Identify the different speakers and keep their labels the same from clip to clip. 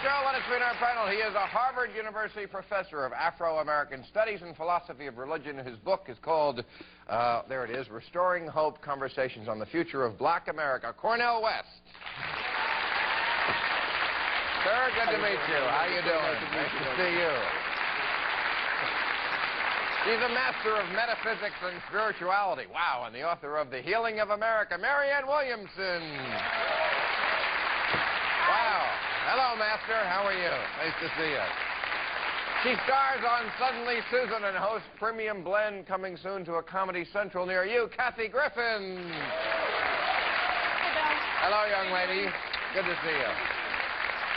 Speaker 1: show. Let us meet our panel. He is a Harvard University professor of Afro-American Studies and Philosophy of Religion. His book is called, there it is, Restoring Hope, Conversations on the Future of Black America. Cornel West. Sir, good to meet you. How you doing? Nice to see you. He's a master of metaphysics and spirituality. Wow, and the author of The Healing of America, Marianne Williamson. Wow. Hello, Master. How are you? Nice to see you. She stars on Suddenly Susan and hosts Premium Blend, coming soon to a Comedy Central near you, Kathy Griffin. Hello, young lady. Good to see you.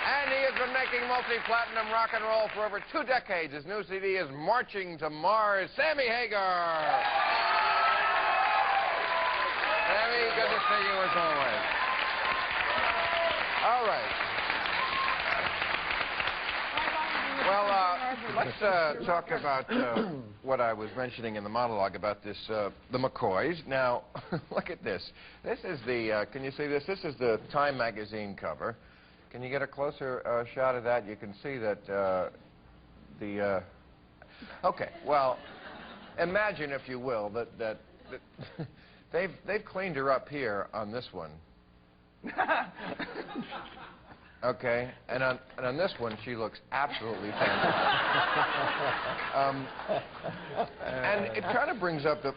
Speaker 1: And he has been making multi-platinum rock and roll for over 2 decades. His new CD is Marching to Mars. Sammy Hagar. Sammy, good to see you as always. All right. Well, let's talk about what I was mentioning in the monologue about this, the McCoys. Now, look at this. This is the, can you see this? This is the Time magazine cover. Can you get a closer shot of that? You can see that okay, well, imagine, if you will, that they've cleaned her up here on this one. Okay, and on this one, she looks absolutely fantastic. And it kind of brings up the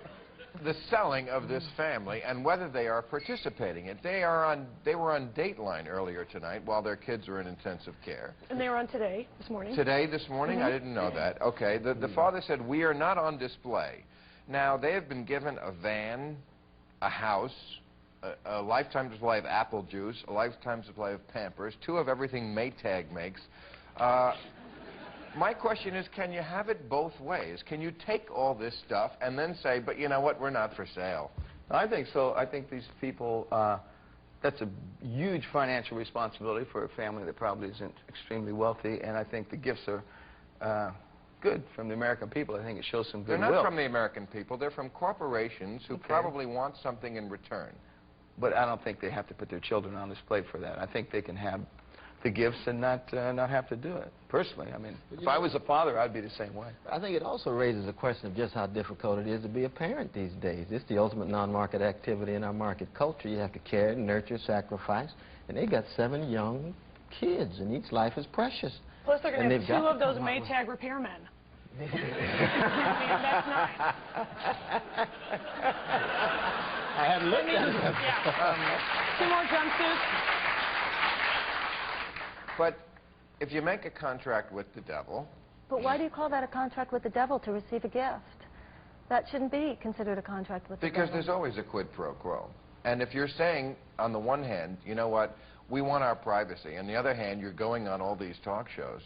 Speaker 1: selling of this family and whether they are participating. They were on Dateline earlier tonight while their kids are in intensive care.
Speaker 2: And they were on Today this morning.
Speaker 1: Today this morning? I didn't know that. Okay, the father said, "We are not on display." Now, they have been given a van, a house, a lifetime supply of apple juice, a lifetime supply of Pampers, 2 of everything Maytag makes. My question is, can you have it both ways? Can you take all this stuff and then say, but you know what, we're not for sale?
Speaker 3: I think so. I think these people, that's a huge financial responsibility for a family that probably isn't extremely wealthy, and I think the gifts are good from the American people. I think it shows some goodwill.
Speaker 1: They're not from the American people. They're from corporations who probably want something in return.
Speaker 3: But I don't think they have to put their children on display for that. I think they can have the gifts and not have to do it. Personally, I mean, if I was a father, I'd be the same way.
Speaker 4: I think it also raises a question of just how difficult it is to be a parent these days. It's the ultimate non-market activity in our market culture. You have to care, nurture, sacrifice. And they got 7 young kids, and each life is precious.
Speaker 2: Plus, they're going to have 2 of those Maytag repairmen. That's nice.
Speaker 4: I hadn't looked at it.
Speaker 2: Yeah. 2 more jumpsuits.
Speaker 1: But if you make a contract with the devil...
Speaker 5: But why do you call that a contract with the devil, to receive a gift? That shouldn't be considered a contract with the devil.
Speaker 1: Because there's always a quid pro quo. And if you're saying, on the one hand, you know what, we want our privacy, on the other hand, you're going on all these talk shows.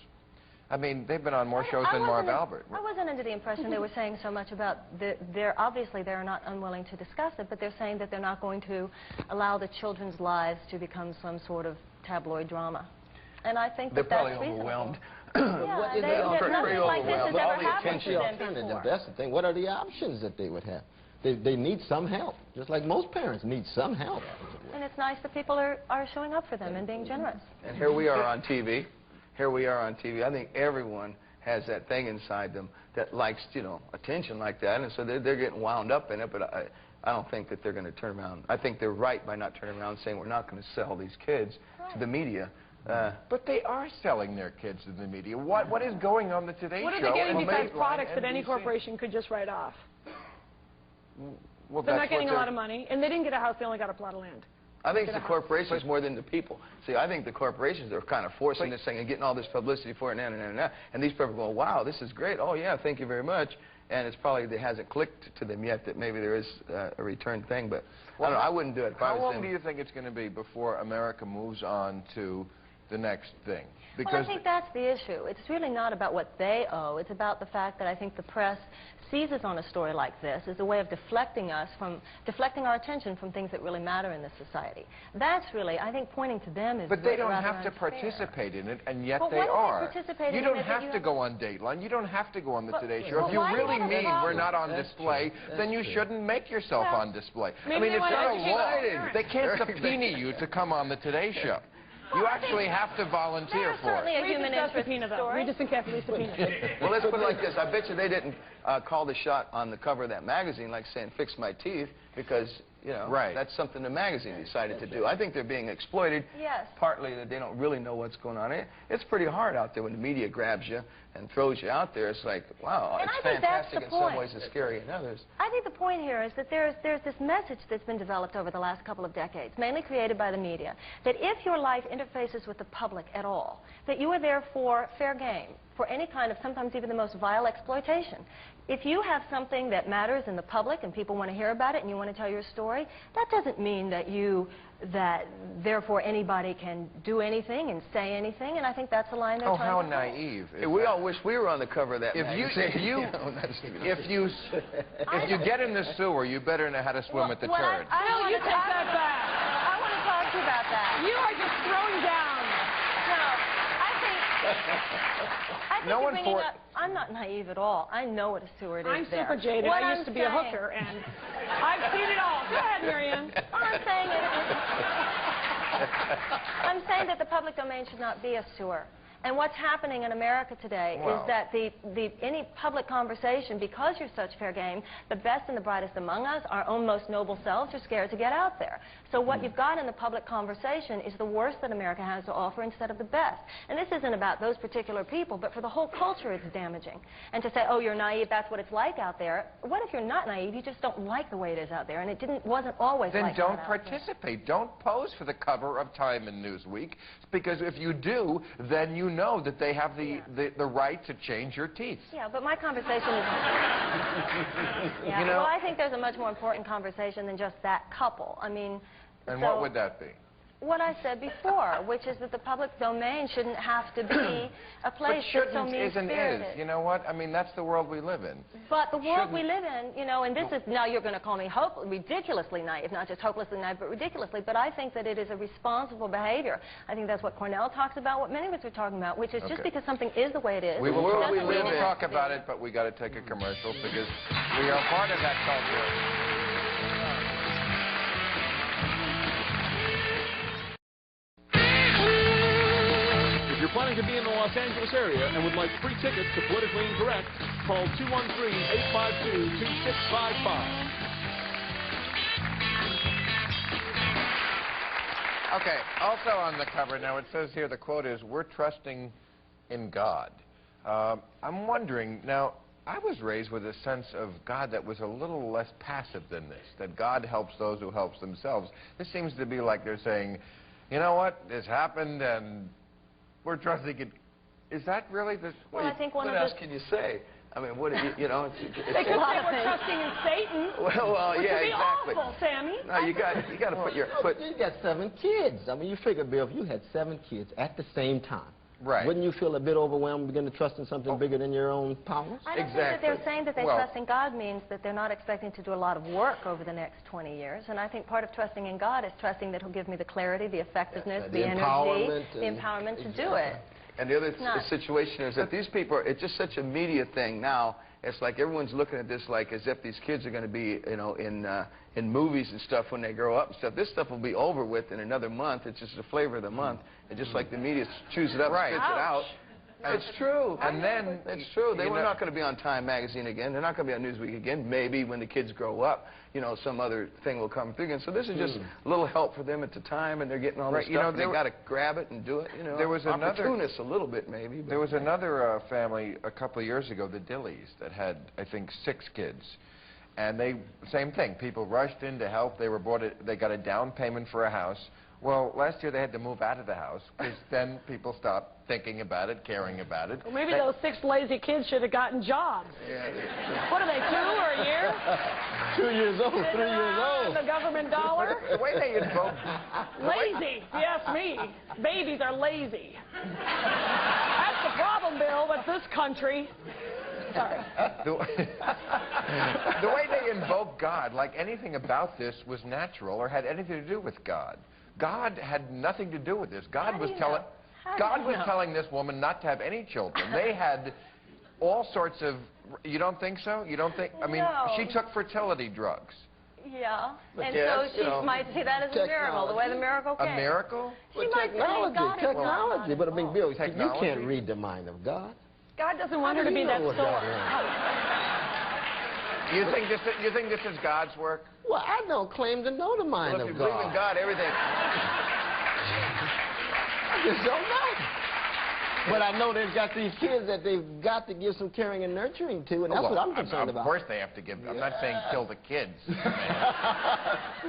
Speaker 1: I mean, they've been on more shows than Marv Albert.
Speaker 5: I wasn't under the impression they were saying so much about, obviously they're not unwilling to discuss it, but they're saying that they're not going to allow the children's lives to become some sort of tabloid drama. And I think that that's reasonable.
Speaker 3: Overwhelmed.
Speaker 5: Yeah, nothing like this has ever happened to them before.
Speaker 4: That's the thing. What are the options that they would have? They need some help, just like most parents need some help.
Speaker 5: And it's nice that people are showing up for them and being generous.
Speaker 3: And here we are on TV. Here we are on TV. I think everyone has that thing inside them that likes, you know, attention like that, and so they're getting wound up in it, but I don't think that they're going to turn around. I think they're right by not turning around and saying we're not going to sell these kids to the media.
Speaker 1: But they are selling their kids to the media. What is going on the Today Show?
Speaker 2: What are they getting besides products that any corporation could just write off?
Speaker 1: Well,
Speaker 2: they're not getting a lot of money, and they didn't get a house, they only got a plot of land.
Speaker 3: I think it's the corporations more than the people. See, I think the corporations are kind of forcing this thing and getting all this publicity for it, and these people are going, wow, this is great. Oh, yeah, thank you very much. And it's probably it hasn't clicked to them yet that maybe there is a return thing, but I don't know, I wouldn't do it if I was them.
Speaker 1: How long do you think it's going to be before America moves on to the next thing?
Speaker 5: Because well, I think that's the issue. It's really not about what they owe. It's about the fact that I think the press seizes on a story like this as a way of deflecting our attention from things that really matter in this society. That's really, I think, pointing to them is
Speaker 1: But they don't have to participate in it, and yet they are. You don't have to go on Dateline. You don't have to go on the Today Show. If you really mean we're not on display, then you shouldn't make yourself on display. I mean, it's not a law. They can't subpoena you to come on the Today Show. You actually have to volunteer for
Speaker 5: certainly
Speaker 1: it.
Speaker 5: a human interest
Speaker 2: subpoena, though.
Speaker 5: story.
Speaker 2: Read the carefully subpoena.
Speaker 3: Well, let's put it like this. I bet you they didn't call the shot on the cover of that magazine like saying, fix my teeth, because, you know, that's something the magazine decided to do. I think they're being exploited.
Speaker 5: Yes.
Speaker 3: Partly that they don't really know what's going on. It's pretty hard out there when the media grabs you and throws you out there. It's like, wow,
Speaker 5: And
Speaker 3: it's
Speaker 5: I think that's
Speaker 3: fantastic
Speaker 5: the
Speaker 3: in some
Speaker 5: point.
Speaker 3: ways, it's scary in others.
Speaker 5: I think the point here is that there's this message that's been developed over the last couple of decades, mainly created by the media, that if your life interfaces with the public at all, that you are there for fair game, for any kind of, sometimes even the most vile exploitation. If you have something that matters in the public and people want to hear about it and you want to tell your story, that doesn't mean that therefore anybody can do anything and say anything, and I think that's a line they're trying to
Speaker 1: how
Speaker 5: pull.
Speaker 1: naive.
Speaker 3: Hey, we all wish we were on the cover of that magazine.
Speaker 1: If you get in the sewer, you better know how to swim at the turd.
Speaker 2: You take that back.
Speaker 5: I want to talk to you about that.
Speaker 2: You are just throwing down.
Speaker 5: No, I think
Speaker 1: No
Speaker 5: you're
Speaker 1: one
Speaker 5: bringing up, I'm not naive at all. I know what a sewer it is
Speaker 2: I'm
Speaker 5: there.
Speaker 2: super jaded.
Speaker 5: What
Speaker 2: I
Speaker 5: I'm
Speaker 2: used to be a
Speaker 5: saying-
Speaker 2: hooker, and I've seen it all. Go ahead, Marianne.
Speaker 5: I'm saying I'm saying that the public domain should not be a sewer. And what's happening in America today is that any public conversation, because you're such fair game, the best and the brightest among us, our own most noble selves, are scared to get out there. So what you've got in the public conversation is the worst that America has to offer instead of the best. And this isn't about those particular people, but for the whole culture it's damaging. And to say, oh, you're naive, that's what it's like out there. What if you're not naive? You just don't like the way it is out there, and it wasn't always
Speaker 1: Then
Speaker 5: like
Speaker 1: don't
Speaker 5: that out there.
Speaker 1: participate. Don't pose for the cover of Time and Newsweek, because if you do, then you know that they have the right to change your teeth.
Speaker 5: Yeah, but my conversation is...
Speaker 1: You know,
Speaker 5: well, I think there's a much more important conversation than just that couple. I mean...
Speaker 1: And
Speaker 5: so
Speaker 1: what would that be?
Speaker 5: What I said before, which is that the public domain shouldn't have to be a place
Speaker 1: But
Speaker 5: that's so
Speaker 1: shouldn't isn't
Speaker 5: mean-spirited.
Speaker 1: is. You know what? I mean, that's the world we live in.
Speaker 5: But the world we live in, you know, and this is, now you're going to call me ridiculously naive, not just hopelessly naive, but ridiculously, but I think that it is a responsible behavior. I think that's what Cornel talks about, what many of us are talking about, which is just because something is the way it is.
Speaker 1: We will
Speaker 5: doesn't mean it has
Speaker 1: talk
Speaker 5: to be.
Speaker 1: about it, but we got to take a commercial because we are part of that culture.
Speaker 6: If you're planning to be in the Los Angeles area and would like free tickets to Politically Incorrect, call 213-852-2655.
Speaker 1: Okay, also on the cover, now it says here, the quote is, "We're trusting in God." I'm wondering, now, I was raised with a sense of God that was a little less passive than this, that God helps those who help themselves. This seems to be like they're saying, you know what, this happened and we're trusting it. Is that really the...
Speaker 5: Well, I think one
Speaker 3: what
Speaker 5: of
Speaker 3: else
Speaker 5: the...
Speaker 3: can you say? I mean, what, you know,
Speaker 2: They could say we're trusting in Satan.
Speaker 3: Well,
Speaker 2: which
Speaker 3: yeah,
Speaker 2: would be
Speaker 3: exactly.
Speaker 2: awful, Sammy.
Speaker 3: No, you got to put your...
Speaker 4: You got 7 kids. I mean, you figure, Bill, if you had 7 kids at the same time,
Speaker 1: Right.
Speaker 4: wouldn't you feel a bit overwhelmed, begin to trust in something bigger than your own powers?
Speaker 5: I don't think that they're saying that they trust in God means that they're not expecting to do a lot of work over the next 20 years. And I think part of trusting in God is trusting that He'll give me the clarity, the effectiveness, the energy, the empowerment to do it.
Speaker 3: And the other situation is that these people, it's just such a media thing now. It's like everyone's looking at this like as if these kids are going to be, you know, in movies and stuff when they grow up and stuff. This stuff will be over with in another month. It's just the flavor of the month. And just like the media chews it up and spits it out. It's true.
Speaker 1: And then...
Speaker 3: It's true. They were not going to be on Time magazine again. They're not going to be on Newsweek again. Maybe when the kids grow up, you know, some other thing will come through again. So this is just a little help for them at the time, and they're getting all this stuff. You know, they got to grab it and do it. You know,
Speaker 1: there was
Speaker 3: opportunists a little bit maybe.
Speaker 1: There was another family a couple of years ago, the Dillies, that had, I think, 6 kids. And they, same thing, people rushed in to help. They got a down payment for a house. Well, last year they had to move out of the house because then people stopped thinking about it, caring about it.
Speaker 2: Well, maybe those 6 lazy kids should have gotten jobs.
Speaker 3: Yeah.
Speaker 2: What are they, 2 or a year?
Speaker 4: 2 years old, 3 years old.
Speaker 2: The government dollar?
Speaker 1: The way they invoke...
Speaker 2: Lazy, if you ask me. Babies are lazy. That's the problem, Bill, with this country. Sorry.
Speaker 1: The way they invoke God, like anything about this was natural or had anything to do with God. God had nothing to do with this. God was telling this woman not to have any children. They had all sorts of... You don't think so? You don't think... I mean, she took fertility drugs.
Speaker 5: Yeah.
Speaker 3: But
Speaker 5: And
Speaker 3: yes,
Speaker 5: so
Speaker 3: you
Speaker 5: she
Speaker 3: know,
Speaker 5: might see that as a miracle, the way the miracle
Speaker 1: A
Speaker 5: came.
Speaker 1: miracle?
Speaker 5: She might say, God is
Speaker 4: Technology. But I mean, Bill, you
Speaker 1: Technology?
Speaker 4: can't read the mind of God.
Speaker 2: God doesn't want her to be that
Speaker 4: what God
Speaker 2: sore.
Speaker 4: wants?
Speaker 1: You think this is God's work?
Speaker 4: Well, I don't claim to know the mind
Speaker 3: Well, if
Speaker 4: of
Speaker 3: you
Speaker 4: God.
Speaker 3: believe in God, everything.
Speaker 4: I just don't know. But I know they've got these kids that they've got to give some caring and nurturing to, and that's what I'm concerned about.
Speaker 1: Of course they have to give. I'm not saying kill the kids.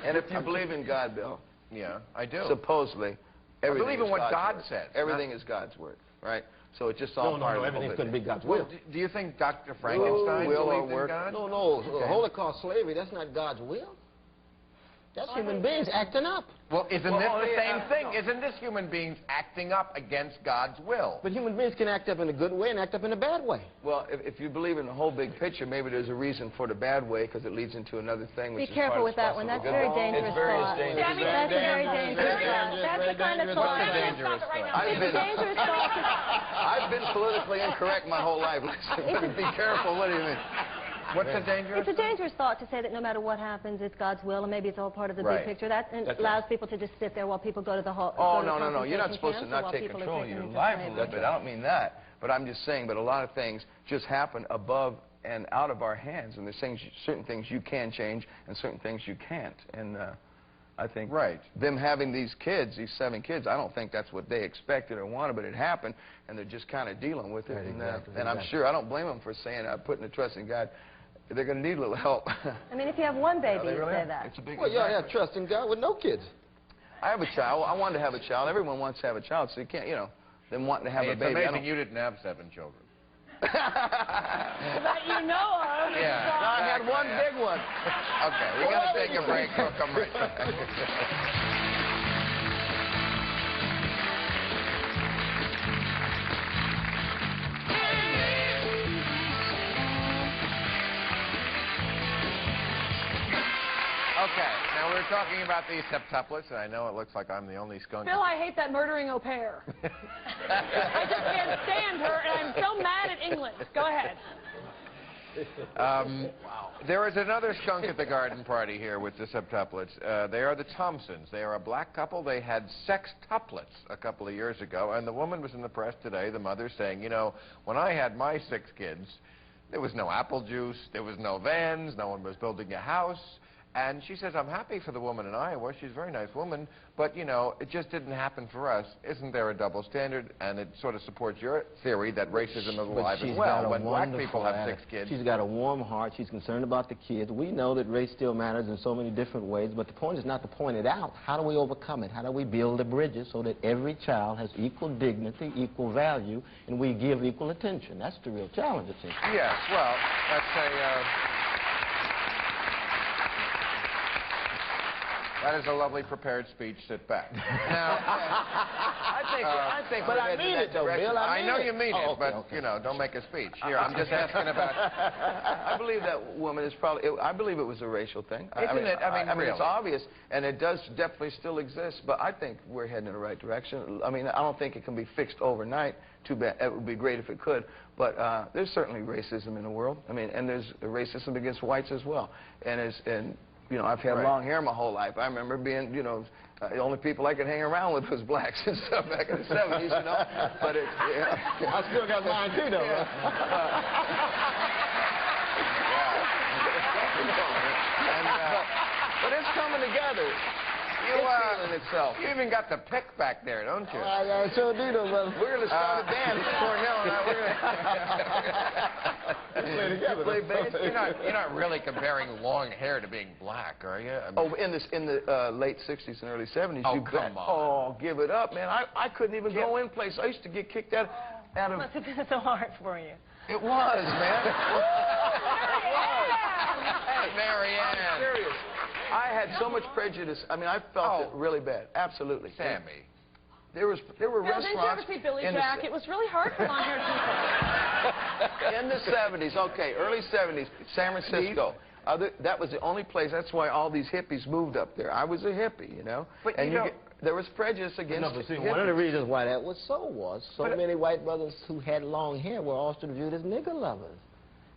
Speaker 3: And if you believe in God, Bill,
Speaker 1: Yeah, I do.
Speaker 3: supposedly, everything
Speaker 1: believe in
Speaker 3: is
Speaker 1: what
Speaker 3: God's
Speaker 1: God
Speaker 3: work.
Speaker 1: says,
Speaker 3: Everything is God's work, right? So it's just all
Speaker 4: No,
Speaker 3: part of the
Speaker 4: everything
Speaker 3: whole
Speaker 4: couldn't be
Speaker 3: thing.
Speaker 4: God's
Speaker 1: Well,
Speaker 4: will.
Speaker 1: do you think Dr. Frankenstein
Speaker 3: will or
Speaker 1: believed in
Speaker 3: work?
Speaker 1: God?
Speaker 4: No, Holocaust slavery, that's not God's will. That's human beings acting up.
Speaker 1: Well, isn't this the same thing? Isn't this human beings acting up against God's will?
Speaker 4: But human beings can act up in a good way and act up in a bad way.
Speaker 3: Well, if you believe in the whole big picture, maybe there's a reason for the bad way because it leads into another thing.
Speaker 5: Be
Speaker 3: Which is
Speaker 5: careful
Speaker 3: part
Speaker 5: with that one. That's
Speaker 3: possibly
Speaker 5: very
Speaker 3: good.
Speaker 5: dangerous
Speaker 3: It's very
Speaker 5: thought.
Speaker 3: dangerous.
Speaker 2: Sammy,
Speaker 5: That's a very dangerous thought. That's the kind of thought.
Speaker 1: What's a dangerous thought?
Speaker 3: I've
Speaker 5: It's a
Speaker 3: been,
Speaker 5: dangerous thought.
Speaker 3: I've been politically incorrect my whole life. Listen, be careful. What do you mean?
Speaker 1: What's a dangerous
Speaker 5: It's a dangerous thought to say that no matter what happens, it's God's will, and maybe it's all part of the
Speaker 1: Right.
Speaker 5: big picture. That allows people to just sit there while people go to the hall.
Speaker 3: Oh,
Speaker 5: go to
Speaker 3: no, no, no. You're not
Speaker 5: concentration
Speaker 3: supposed to
Speaker 5: camps, or
Speaker 3: not
Speaker 5: while
Speaker 3: take
Speaker 5: people are
Speaker 3: control of
Speaker 5: taken
Speaker 3: your
Speaker 5: into
Speaker 3: life a
Speaker 5: slavery.
Speaker 3: little bit. I don't mean that. But I'm just saying, but a lot of things just happen above and out of our hands. And there's things, certain things you can change and certain things you can't. And I think them having these kids, these 7 kids, I don't think that's what they expected or wanted, but it happened, and they're just kind of dealing with it.
Speaker 4: Right, exactly,
Speaker 3: and I'm sure, I don't blame them for saying, putting the trust in God. They're going to need a little help.
Speaker 5: I mean, if you have one baby, you say that.
Speaker 3: It's a big
Speaker 4: Well, you ought to have trust in God with no kids.
Speaker 3: I have a child. I wanted to have a child. Everyone wants to have a child, so you can't, you know, them wanting to have a
Speaker 1: It's
Speaker 3: baby.
Speaker 1: amazing you didn't have 7 children.
Speaker 2: That you know of.
Speaker 1: Yeah.
Speaker 3: No, I had one big one.
Speaker 1: Okay, we got to take a break. We'll come right back. Okay, now we're talking about these septuplets, and I know it looks like I'm the only skunk.
Speaker 2: Bill, I hate that murdering au pair. I just can't stand her, and I'm so mad at England. Go ahead.
Speaker 1: There is another skunk at the garden party here with the septuplets. They are the Thompsons. They are a black couple. They had sextuplets a couple of years ago, and the woman was in the press today, the mother, saying, you know, when I had my 6 kids, there was no apple juice, there was no vans, no one was building a house. And she says, I'm happy for the woman in Iowa. She's a very nice woman. But, you know, it just didn't happen for us. Isn't there a double standard? And it sort of supports your theory that racism is alive as well. When black people have 6 kids.
Speaker 4: She's got a warm heart. She's concerned about the kids. We know that race still matters in so many different ways. But the point is not to point it out. How do we overcome it? How do we build the bridges so that every child has equal dignity, equal value, and we give equal attention? That's the real challenge, it seems.
Speaker 1: Yes, well, that's a... That is a lovely prepared speech. Sit back. Now,
Speaker 3: I think
Speaker 4: but I mean it, though, Bill.
Speaker 1: I know you mean it,
Speaker 4: okay,
Speaker 1: but,
Speaker 4: okay.
Speaker 1: you know, don't make a speech. Here, I'm just asking about...
Speaker 3: I believe that woman is probably, I believe it was a racial thing.
Speaker 1: Isn't it? I mean, really.
Speaker 3: It's obvious, and it does definitely still exist, but I think we're heading in the right direction. I mean, I don't think it can be fixed overnight. Too bad. It would be great if it could, but there's certainly racism in the world. I mean, and there's racism against whites as well. And you know, I've had long hair my whole life. I remember being, you know, the only people I could hang around with was blacks and stuff back in the 70s, you know. But it,
Speaker 4: I still got mine too, though.
Speaker 3: But it's coming together. It's healing itself.
Speaker 1: You even got the pick back there, don't you?
Speaker 4: I sure do, though, brother.
Speaker 3: We're going to start a band.
Speaker 1: Cornel and I,
Speaker 4: Play together.
Speaker 3: Play bass.
Speaker 1: You're not really comparing long hair to being black, are you? I mean,
Speaker 3: In the late 60s and early 70s,
Speaker 1: Oh,
Speaker 3: you
Speaker 1: come
Speaker 3: bet.
Speaker 1: on.
Speaker 3: Oh, give it up, man. I couldn't even go in place. I used to get kicked out
Speaker 5: It
Speaker 3: of...
Speaker 5: must have been so hard for you.
Speaker 3: It was, man. It was. Hey,
Speaker 1: Marianne.
Speaker 3: I'm serious. I had so much prejudice. I mean, I felt it really bad. Absolutely.
Speaker 1: Sammy.
Speaker 3: There were
Speaker 2: Bill,
Speaker 3: restaurants...
Speaker 2: didn't you ever see Billy Jack? It was really hard for long-haired people.
Speaker 3: In the 70s, okay, early 70s, San Francisco. That was the only place. That's why all these hippies moved up there. I was a hippie, you know.
Speaker 1: But
Speaker 3: and
Speaker 1: you know,
Speaker 3: there was prejudice against
Speaker 4: No, but see,
Speaker 3: hippies.
Speaker 4: one of the reasons why that was so many white brothers who had long hair were also viewed as nigger lovers.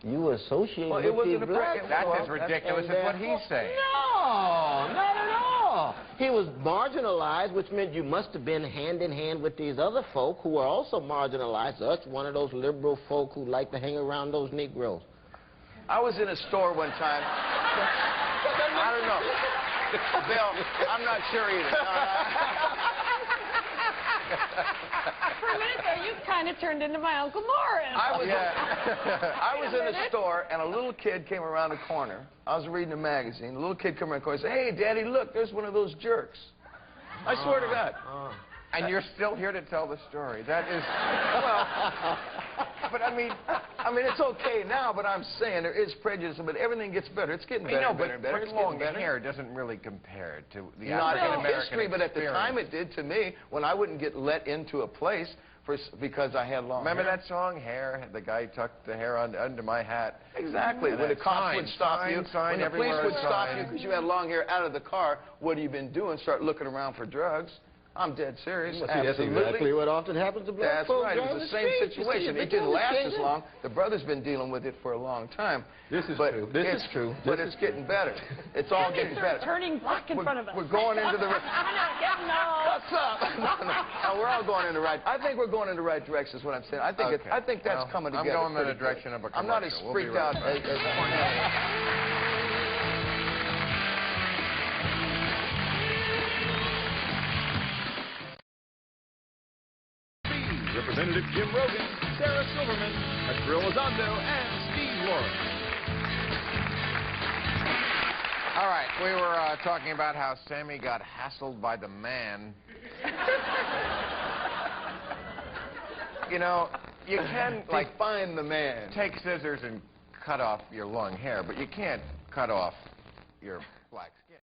Speaker 4: You associate
Speaker 3: Well,
Speaker 4: with
Speaker 3: it wasn't
Speaker 4: these
Speaker 3: a
Speaker 4: black
Speaker 3: pre-
Speaker 1: That's
Speaker 4: folk,
Speaker 1: as ridiculous
Speaker 4: and
Speaker 1: as what he's
Speaker 4: therefore-
Speaker 1: saying.
Speaker 4: No, not at all. He was marginalized, which meant you must have been hand in hand with these other folk who were also marginalized. Us, one of those liberal folk who like to hang around those Negroes.
Speaker 3: I was in a store one time. I don't know. Bill, I'm not sure either.
Speaker 2: For a minute there, you kind of turned into my Uncle Morris.
Speaker 3: I was in a store, and a little kid came around the corner. I was reading a magazine. The little kid came around the corner and said, "Hey, Daddy, look, there's one of those jerks." I swear to God.
Speaker 1: And you're still here to tell the story. That is, well, but I mean,
Speaker 3: it's okay now, but I'm saying there is prejudice, but everything gets better. It's getting better, and better, and better.
Speaker 1: but
Speaker 3: It's
Speaker 1: long
Speaker 3: getting better.
Speaker 1: hair doesn't really compare to the
Speaker 3: Not
Speaker 1: African
Speaker 3: in
Speaker 1: American
Speaker 3: history, but at the time
Speaker 1: experience.
Speaker 3: it did to me when I wouldn't get let into a place because I had long
Speaker 1: Remember
Speaker 3: hair.
Speaker 1: that song, Hair? The guy tucked the hair under my hat.
Speaker 3: Exactly.
Speaker 1: And
Speaker 3: When the
Speaker 1: that
Speaker 3: cops
Speaker 1: sign,
Speaker 3: would stop
Speaker 1: sign,
Speaker 3: you,
Speaker 1: sign
Speaker 3: when the police
Speaker 1: everywhere,
Speaker 3: would stop
Speaker 1: sign.
Speaker 3: you because you had long hair out of the car, what have you been doing? Start looking around for drugs. I'm dead serious.
Speaker 4: Well, see, that's exactly what often happens to black
Speaker 3: That's
Speaker 4: folks.
Speaker 3: right. It
Speaker 4: down
Speaker 3: was the
Speaker 4: the
Speaker 3: same
Speaker 4: street. You see
Speaker 3: situation.
Speaker 4: the
Speaker 3: It didn't last as
Speaker 4: cases.
Speaker 3: long. The brother's been dealing with it for a long time.
Speaker 6: This is
Speaker 3: But
Speaker 6: true. This
Speaker 3: it's
Speaker 6: is true.
Speaker 3: But it's getting better. It's all getting better.
Speaker 2: Turning black in front of us.
Speaker 3: We're going into the...
Speaker 2: No.
Speaker 3: What's up? No, we're all going in the right... I think we're going in the right direction is what I'm saying. I think,
Speaker 1: Okay.
Speaker 3: I think that's
Speaker 1: Well,
Speaker 3: coming
Speaker 1: I'm
Speaker 3: together.
Speaker 1: going in the
Speaker 3: pretty good.
Speaker 1: direction of a
Speaker 3: I'm not as
Speaker 1: commercial. We'll be
Speaker 3: freaked
Speaker 1: right
Speaker 3: out
Speaker 1: back.
Speaker 3: as Cornel.
Speaker 6: Representative Jim Rogan, Sarah Silverman, Estrella Elizondo, and Steve Lawrence.
Speaker 1: All right, we were talking about how Sammy got hassled by the man. You know, you can, like,
Speaker 3: Find the man.
Speaker 1: take scissors and cut off your long hair, but you can't cut off your black skin.